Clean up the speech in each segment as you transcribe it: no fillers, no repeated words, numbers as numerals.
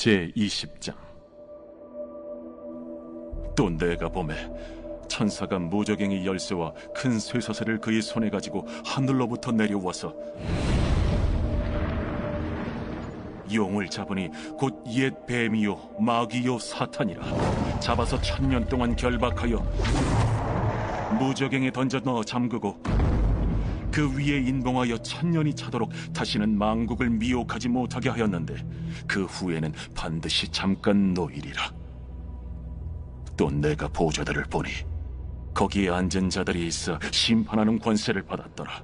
제20장. 또 내가 보매 천사가 무저갱이 열쇠와 큰 쇠사슬을 그의 손에 가지고 하늘로부터 내려와서 용을 잡으니 곧 옛 뱀이요 마귀요 사탄이라. 잡아서 1000년 동안 결박하여 무저갱에 던져 넣어 잠그고 그 위에 인봉하여 1000년이 차도록 다시는 만국을 미혹하지 못하게 하였는데 그 후에는 반드시 잠깐 놓이리라. 또 내가 보좌들을 보니 거기에 앉은 자들이 있어 심판하는 권세를 받았더라.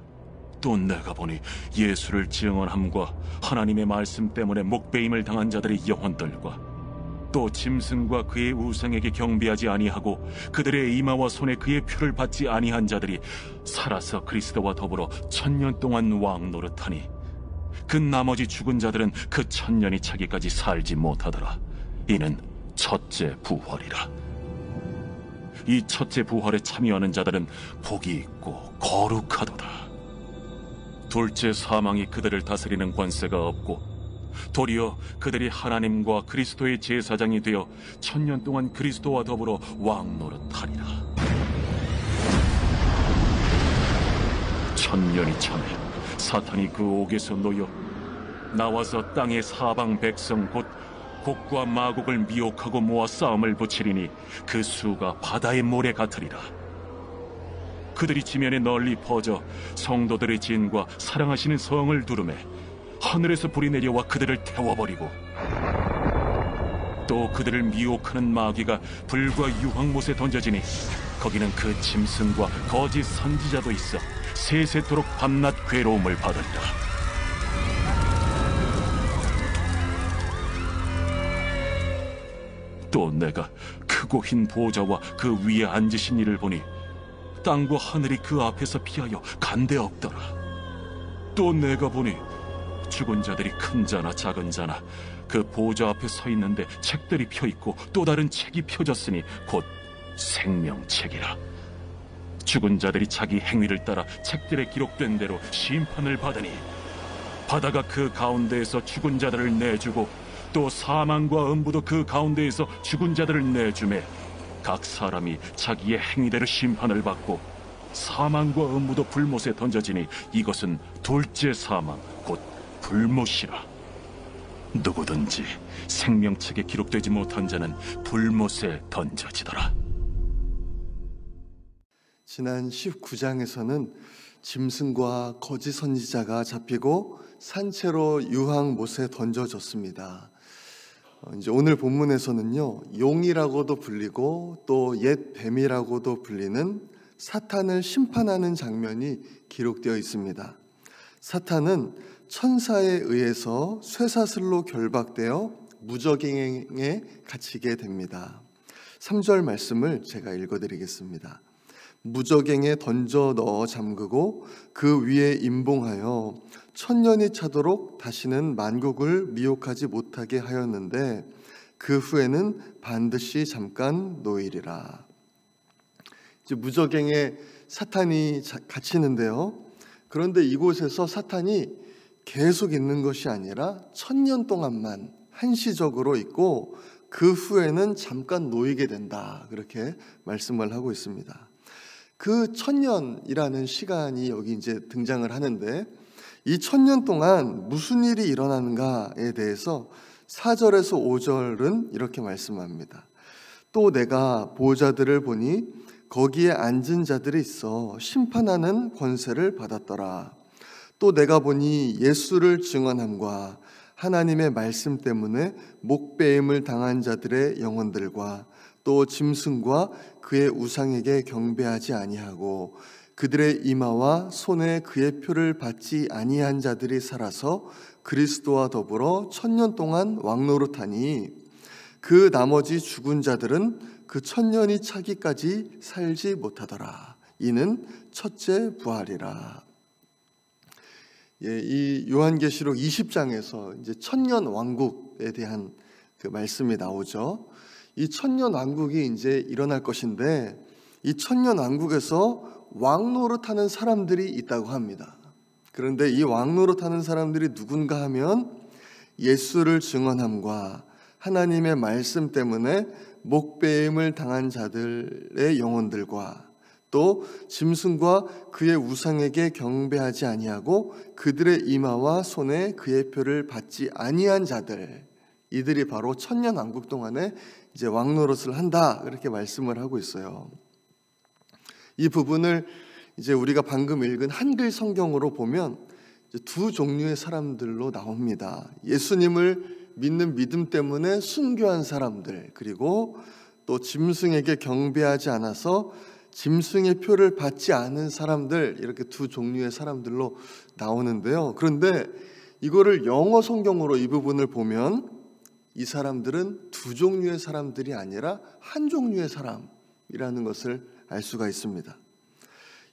또 내가 보니 예수를 증언함과 하나님의 말씀 때문에 목베임을 당한 자들의 영혼들과 또 짐승과 그의 우상에게 경배하지 아니하고 그들의 이마와 손에 그의 표를 받지 아니한 자들이 살아서 그리스도와 더불어 1000년 동안 왕노릇하니 그 나머지 죽은 자들은 그 1000년이 차기까지 살지 못하더라. 이는 첫째 부활이라. 이 첫째 부활에 참여하는 자들은 복이 있고 거룩하도다. 둘째 사망이 그들을 다스리는 권세가 없고 도리어 그들이 하나님과 그리스도의 제사장이 되어 1000년 동안 그리스도와 더불어 왕노릇하리라. 1000년이 차면 사탄이 그 옥에서 놓여 나와서 땅의 사방 백성 곧 곡과 마곡을 미혹하고 모아 싸움을 붙이리니 그 수가 바다의 모래 같으리라. 그들이 지면에 널리 퍼져 성도들의 진과 사랑하시는 성을 두르매 하늘에서 불이 내려와 그들을 태워버리고 또 그들을 미혹하는 마귀가 불과 유황못에 던져지니 거기는 그 짐승과 거짓 선지자도 있어 세세토록 밤낮 괴로움을 받으리라. 또 내가 크고 흰 보좌와 그 위에 앉으신 이를 보니 땅과 하늘이 그 앞에서 피하여 간데 없더라. 또 내가 보니 죽은 자들이 큰 자나 작은 자나 그 보좌 앞에 서 있는데 책들이 펴있고 또 다른 책이 펴졌으니 곧 생명책이라. 죽은 자들이 자기 행위를 따라 책들에 기록된 대로 심판을 받으니 바다가 그 가운데에서 죽은 자들을 내주고 또 사망과 음부도 그 가운데에서 죽은 자들을 내주매 각 사람이 자기의 행위대로 심판을 받고 사망과 음부도 불못에 던져지니 이것은 둘째 사망 곧 불못이라. 누구든지 생명책에 기록되지 못한 자는 불못에 던져지더라. 지난 19장에서는 짐승과 거짓 선지자가 잡히고 산채로 유황못에 던져졌습니다. 이제 오늘 본문에서는요, 용이라고도 불리고 또 옛 뱀이라고도 불리는 사탄을 심판하는 장면이 기록되어 있습니다. 사탄은 천사에 의해서 쇠사슬로 결박되어 무저갱에 갇히게 됩니다. 3절 말씀을 제가 읽어드리겠습니다. 무저갱에 던져 넣어 잠그고 그 위에 임봉하여 1000년이 차도록 다시는 만국을 미혹하지 못하게 하였는데 그 후에는 반드시 잠깐 놓이리라. 이제 무저갱에 사탄이 갇히는데요. 그런데 이곳에서 사탄이 계속 있는 것이 아니라 1000년 동안만 한시적으로 있고 그 후에는 잠깐 놓이게 된다. 그렇게 말씀을 하고 있습니다. 그 1000년이라는 시간이 여기 이제 등장을 하는데 이 1000년 동안 무슨 일이 일어나는가에 대해서 4절에서 5절은 이렇게 말씀합니다. 또 내가 보좌들을 보니 거기에 앉은 자들이 있어 심판하는 권세를 받았더라. 또 내가 보니 예수를 증언함과 하나님의 말씀 때문에 목베임을 당한 자들의 영혼들과 또 짐승과 그의 우상에게 경배하지 아니하고 그들의 이마와 손에 그의 표를 받지 아니한 자들이 살아서 그리스도와 더불어 1000년 동안 왕노릇하니 그 나머지 죽은 자들은 그 1000년이 차기까지 살지 못하더라. 이는 첫째 부활이라. 이 요한계시록 20장에서 이제 1000년 왕국에 대한 그 말씀이 나오죠. 이 1000년 왕국이 이제 일어날 것인데 이 1000년 왕국에서 왕노릇하는 사람들이 있다고 합니다. 그런데 이 왕노릇하는 사람들이 누군가 하면 예수를 증언함과 하나님의 말씀 때문에 목배임을 당한 자들의 영혼들과 또 짐승과 그의 우상에게 경배하지 아니하고 그들의 이마와 손에 그의 표를 받지 아니한 자들, 이들이 바로 천년 왕국 동안에 이제 왕노릇을 한다, 그렇게 말씀을 하고 있어요. 이 부분을 이제 우리가 방금 읽은 한글 성경으로 보면 이제 두 종류의 사람들로 나옵니다. 예수님을 믿는 믿음 때문에 순교한 사람들, 그리고 또 짐승에게 경배하지 않아서 짐승의 표를 받지 않은 사람들, 이렇게 두 종류의 사람들로 나오는데요. 그런데 이거를 영어 성경으로 이 부분을 보면 이 사람들은 두 종류의 사람들이 아니라 한 종류의 사람이라는 것을 알 수가 있습니다.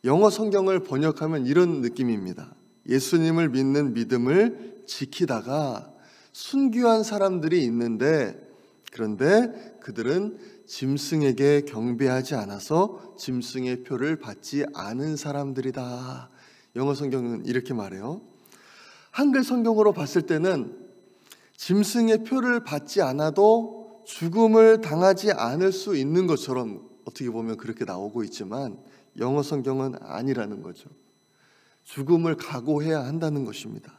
영어 성경을 번역하면 이런 느낌입니다. 예수님을 믿는 믿음을 지키다가 순교한 사람들이 있는데, 그런데 그들은 짐승에게 경배하지 않아서 짐승의 표를 받지 않은 사람들이다. 영어 성경은 이렇게 말해요. 한글 성경으로 봤을 때는 짐승의 표를 받지 않아도 죽음을 당하지 않을 수 있는 것처럼 어떻게 보면 그렇게 나오고 있지만 영어 성경은 아니라는 거죠. 죽음을 각오해야 한다는 것입니다.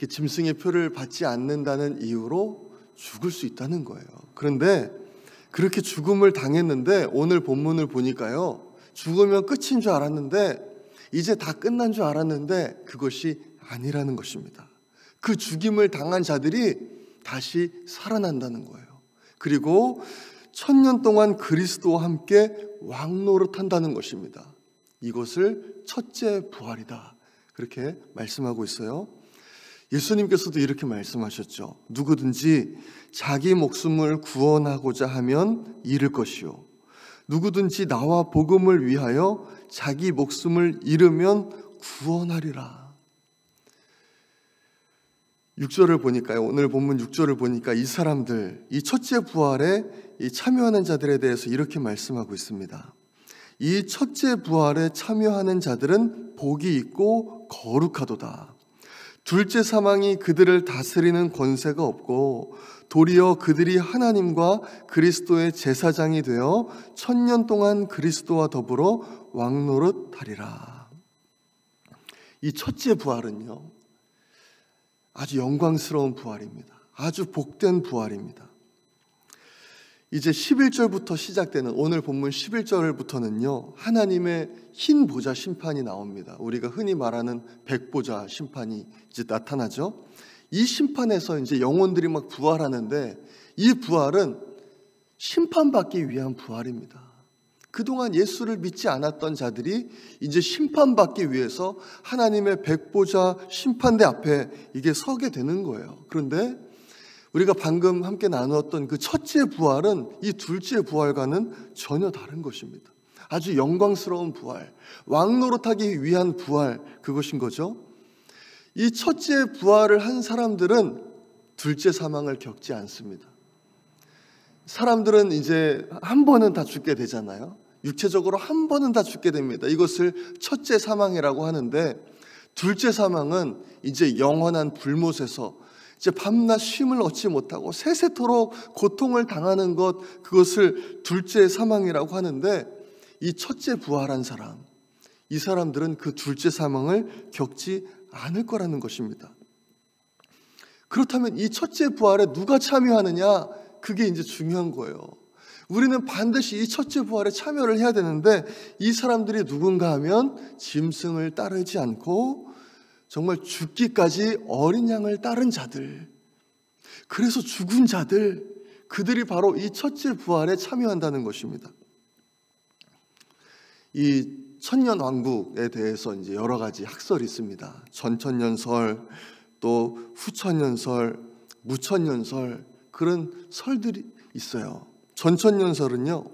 짐승의 표를 받지 않는다는 이유로 죽을 수 있다는 거예요. 그런데 그렇게 죽음을 당했는데 오늘 본문을 보니까요, 죽으면 끝인 줄 알았는데, 이제 다 끝난 줄 알았는데 그것이 아니라는 것입니다. 그 죽임을 당한 자들이 다시 살아난다는 거예요. 그리고 1000년 동안 그리스도와 함께 왕노릇한다는 것입니다. 이것을 첫째 부활이다, 그렇게 말씀하고 있어요. 예수님께서도 이렇게 말씀하셨죠. 누구든지 자기 목숨을 구원하고자 하면 잃을 것이요, 누구든지 나와 복음을 위하여 자기 목숨을 잃으면 구원하리라. 6절을 보니까요, 오늘 본문 6절을 보니까 이 사람들, 이 첫째 부활에 이 참여하는 자들에 대해서 이렇게 말씀하고 있습니다. 이 첫째 부활에 참여하는 자들은 복이 있고 거룩하도다. 둘째 사망이 그들을 다스리는 권세가 없고 도리어 그들이 하나님과 그리스도의 제사장이 되어 1000년 동안 그리스도와 더불어 왕노릇하리라. 이 첫째 부활은요, 아주 영광스러운 부활입니다. 아주 복된 부활입니다. 이제 11절부터 시작되는 오늘 본문 11절부터는요, 하나님의 흰 보좌 심판이 나옵니다. 우리가 흔히 말하는 백보좌 심판이 이제 나타나죠. 이 심판에서 이제 영혼들이 막 부활하는데, 이 부활은 심판받기 위한 부활입니다. 그동안 예수를 믿지 않았던 자들이 이제 심판받기 위해서 하나님의 백보좌 심판대 앞에 이게 서게 되는 거예요. 그런데 우리가 방금 함께 나누었던 그 첫째 부활은 이 둘째 부활과는 전혀 다른 것입니다. 아주 영광스러운 부활, 왕노릇하기 위한 부활, 그것인 거죠. 이 첫째 부활을 한 사람들은 둘째 사망을 겪지 않습니다. 사람들은 이제 한 번은 다 죽게 되잖아요. 육체적으로 한 번은 다 죽게 됩니다. 이것을 첫째 사망이라고 하는데, 둘째 사망은 이제 영원한 불못에서 이제 밤낮 쉼을 얻지 못하고 세세토록 고통을 당하는 것, 그것을 둘째 사망이라고 하는데, 이 첫째 부활한 사람, 이 사람들은 그 둘째 사망을 겪지 않을 거라는 것입니다. 그렇다면 이 첫째 부활에 누가 참여하느냐, 그게 이제 중요한 거예요. 우리는 반드시 이 첫째 부활에 참여를 해야 되는데, 이 사람들이 누군가 하면 짐승을 따르지 않고 정말 죽기까지 어린 양을 따른 자들, 그래서 죽은 자들, 그들이 바로 이 첫째 부활에 참여한다는 것입니다. 이 천년 왕국에 대해서 이제 여러 가지 학설이 있습니다. 전천년설, 또 후천년설, 무천년설, 그런 설들이 있어요. 전천년설은요,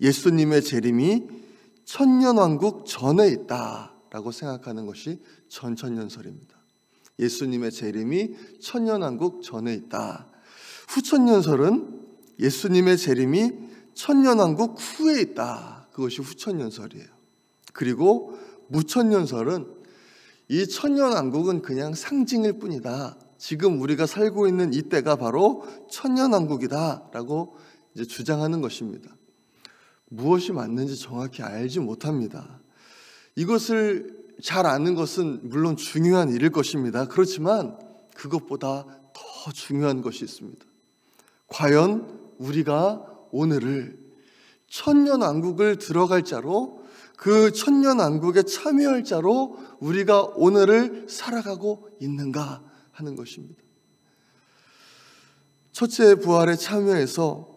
예수님의 재림이 천년왕국 전에 있다라고 생각하는 것이 전천년설입니다. 예수님의 재림이 천년왕국 전에 있다. 후천년설은 예수님의 재림이 천년왕국 후에 있다. 그것이 후천년설이에요. 그리고 무천년설은 이 천년왕국은 그냥 상징일 뿐이다. 지금 우리가 살고 있는 이 때가 바로 천년왕국이다라고 이제 주장하는 것입니다. 무엇이 맞는지 정확히 알지 못합니다. 이것을 잘 아는 것은 물론 중요한 일일 것입니다. 그렇지만 그것보다 더 중요한 것이 있습니다. 과연 우리가 오늘을 천년왕국을 들어갈 자로, 그 천년왕국에 참여할 자로 우리가 오늘을 살아가고 있는가 하는 것입니다. 첫째 부활에 참여해서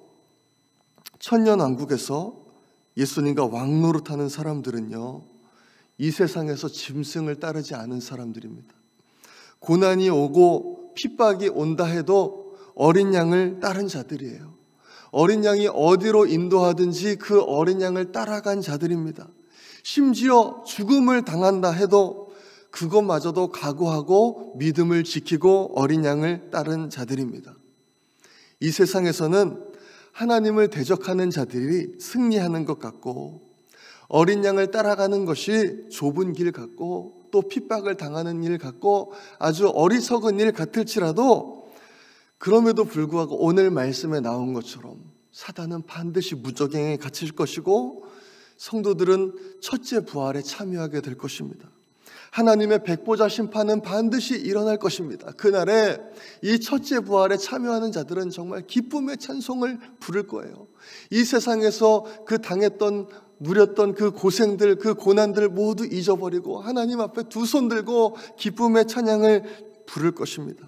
천년왕국에서 예수님과 왕노릇하는 사람들은요, 이 세상에서 짐승을 따르지 않은 사람들입니다. 고난이 오고 핍박이 온다 해도 어린 양을 따른 자들이에요. 어린 양이 어디로 인도하든지 그 어린 양을 따라간 자들입니다. 심지어 죽음을 당한다 해도 그것마저도 각오하고 믿음을 지키고 어린 양을 따른 자들입니다. 이 세상에서는 하나님을 대적하는 자들이 승리하는 것 같고, 어린 양을 따라가는 것이 좁은 길 같고, 또 핍박을 당하는 일 같고, 아주 어리석은 일 같을지라도, 그럼에도 불구하고 오늘 말씀에 나온 것처럼 사단은 반드시 무저갱에 갇힐 것이고, 성도들은 첫째 부활에 참여하게 될 것입니다. 하나님의 백보자 심판은 반드시 일어날 것입니다. 그날에 이 첫째 부활에 참여하는 자들은 정말 기쁨의 찬송을 부를 거예요. 이 세상에서 그 당했던, 누렸던 그 고생들, 그 고난들 모두 잊어버리고 하나님 앞에 두 손 들고 기쁨의 찬양을 부를 것입니다.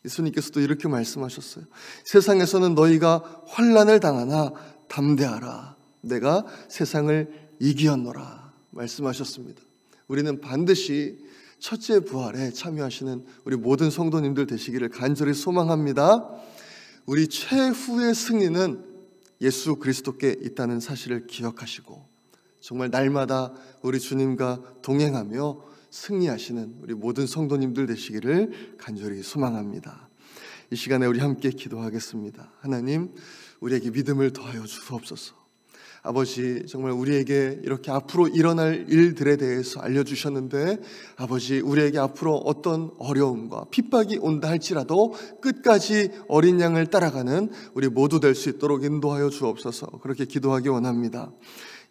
예수님께서도 이렇게 말씀하셨어요. 세상에서는 너희가 환난을 당하나 담대하라. 내가 세상을 이기었노라 말씀하셨습니다. 우리는 반드시 첫째 부활에 참여하시는 우리 모든 성도님들 되시기를 간절히 소망합니다. 우리 최후의 승리는 예수 그리스도께 있다는 사실을 기억하시고 정말 날마다 우리 주님과 동행하며 승리하시는 우리 모든 성도님들 되시기를 간절히 소망합니다. 이 시간에 우리 함께 기도하겠습니다. 하나님, 우리에게 믿음을 더하여 주옵소서. 아버지, 정말 우리에게 이렇게 앞으로 일어날 일들에 대해서 알려주셨는데, 아버지, 우리에게 앞으로 어떤 어려움과 핍박이 온다 할지라도 끝까지 어린 양을 따라가는 우리 모두 될 수 있도록 인도하여 주옵소서. 그렇게 기도하기 원합니다.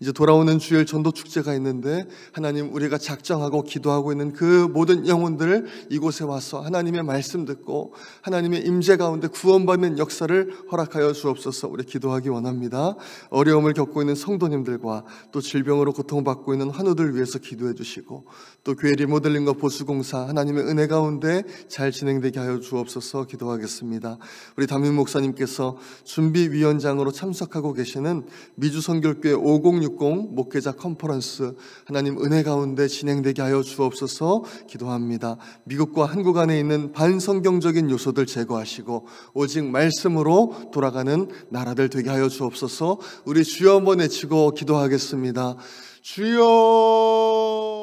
이제 돌아오는 주일 전도 축제가 있는데, 하나님, 우리가 작정하고 기도하고 있는 그 모든 영혼들 이곳에 와서 하나님의 말씀 듣고 하나님의 임재 가운데 구원받는 역사를 허락하여 주옵소서. 우리 기도하기 원합니다. 어려움을 겪고 있는 성도님들과 또 질병으로 고통받고 있는 환우들 위해서 기도해 주시고, 또 교회 리모델링과 보수공사 하나님의 은혜 가운데 잘 진행되게 하여 주옵소서. 기도하겠습니다. 우리 담임 목사님께서 준비위원장으로 참석하고 계시는 미주선교회 5060 목회자 컨퍼런스 하나님 은혜 가운데 진행되게 하여 주옵소서. 기도합니다. 미국과 한국 안에 있는 반성경적인 요소들 제거하시고 오직 말씀으로 돌아가는 나라들 되게 하여 주옵소서. 우리 주여 한번 외치고 기도하겠습니다. 주여.